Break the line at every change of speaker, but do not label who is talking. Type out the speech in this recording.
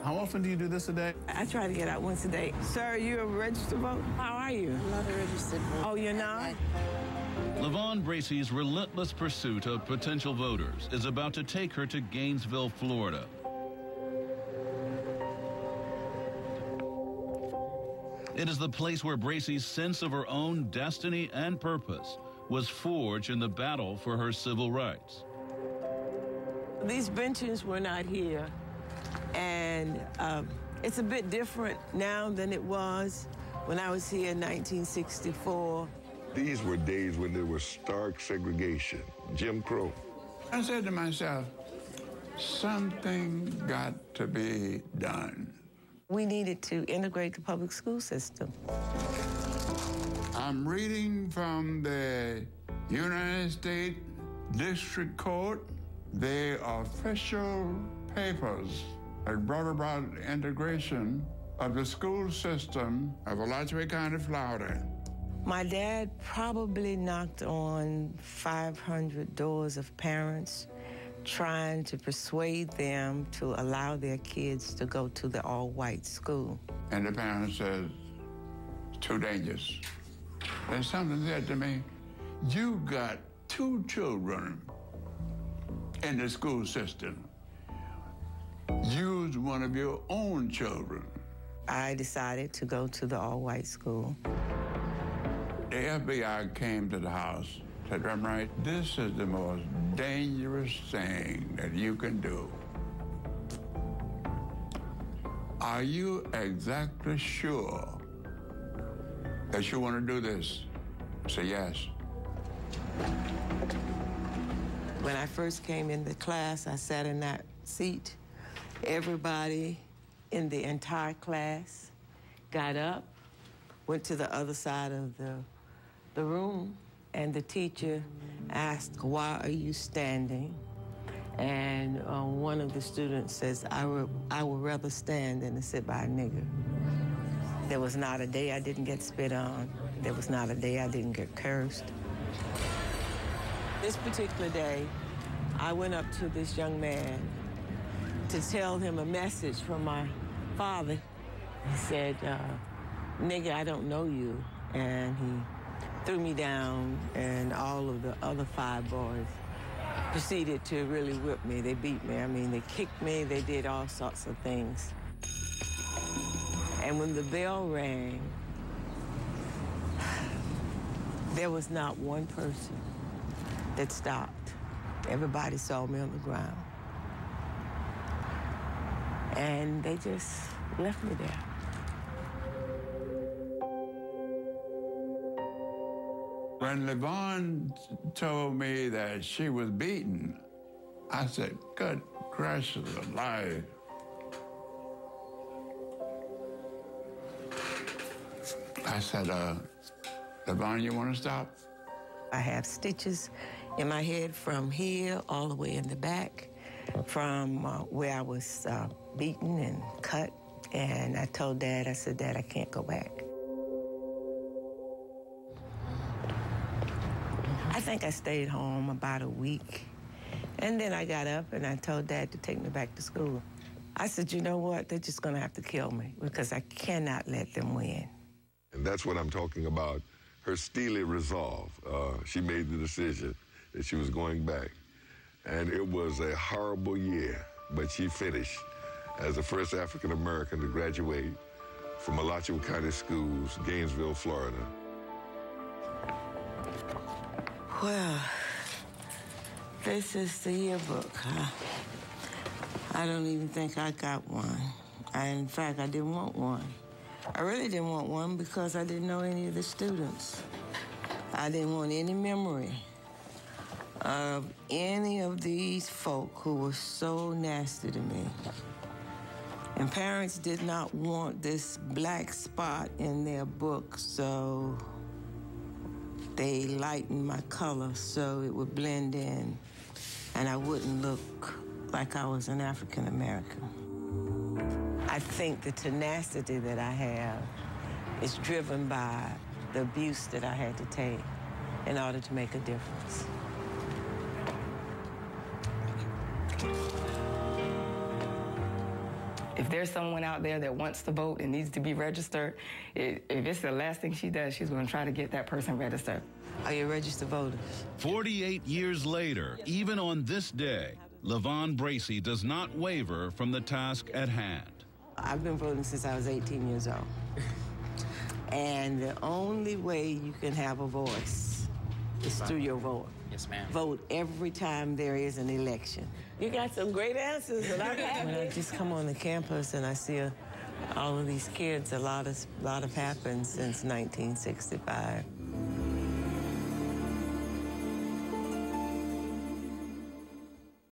How often do you do this a day?
I try to get out once a day. Sir, you're a registered voter? How are you?
I'm not a registered voter.
Oh, you're not?
LaVon Bracy's relentless pursuit of potential voters is about to take her to Gainesville, Florida. It is the place where Bracy's sense of her own destiny and purpose was forged in the battle for her civil rights.
These benches were not here, and it's a bit different now than it was when I was here in 1964.
These were days when there was stark segregation, Jim Crow.
I said to myself, something got to be done.
We needed to integrate the public school system.
I'm reading from the United States District Court, the official papers that brought about integration of the school system of Alachua County, Florida.
My dad probably knocked on 500 doors of parents trying to persuade them to allow their kids to go to the all-white school.
And the parents said, it's too dangerous. And something said to me, you got 2 children in the school system. Use one of your own children.
I decided to go to the all-white school.
The FBI came to the house, said, Drumright, this is the most dangerous thing that you can do. Are you exactly sure that you want to do this? I said, yes.
When I first came into class, I sat in that seat. Everybody in the entire class got up, went to the other side of the room, and the teacher asked, why are you standing? And one of the students says, I would rather stand than to sit by a nigger. There was not a day I didn't get spit on. There was not a day I didn't get cursed. This particular day, I went up to this young man to tell him a message from my father. He said, nigga, I don't know you. And he threw me down, and all of the other 5 boys proceeded to really whip me. They beat me. I mean, they kicked me. They did all sorts of things. And when the bell rang, there was not one person that stopped. Everybody saw me on the ground. And they just left me there.
When LaVon told me that she was beaten, I said, good gracious alive. I said, LaVon, you want to stop?
I have stitches in my head from here all the way in the back, from where I was beaten and cut. And I told Dad, I said, Dad, I can't go back. I think I stayed home about a week. And then I got up and I told Dad to take me back to school. I said, you know what? They're just going to have to kill me because I cannot let them win.
And that's what I'm talking about, her steely resolve. She made the decision that she was going back. And it was a horrible year, but she finished as the first African-American to graduate from Alachua County Schools, Gainesville, Florida.
Well, this is the yearbook. I don't even think I got one. In fact, I didn't want one. I really didn't want one because I didn't know any of the students. I didn't want any memory of any of these folk who were so nasty to me. And parents did not want this black spot in their book, so they lightened my color so it would blend in and I wouldn't look like I was an African American. I think the tenacity that I have is driven by the abuse that I had to take in order to make a difference.
If there's someone out there that wants to vote and needs to be registered, if it's the last thing she does, she's going to try to get that person registered.
Are you registered voters?
48 years later, even on this day, LaVon Bracy does not waver from the task at hand.
I've been voting since I was 18 years old. And the only way you can have a voice is through your vote.
Yes, ma'am.
Vote every time there is an election. You got some great answers, and I'm happy. When I just come on the campus and I see all of these kids, a lot have happened since 1965.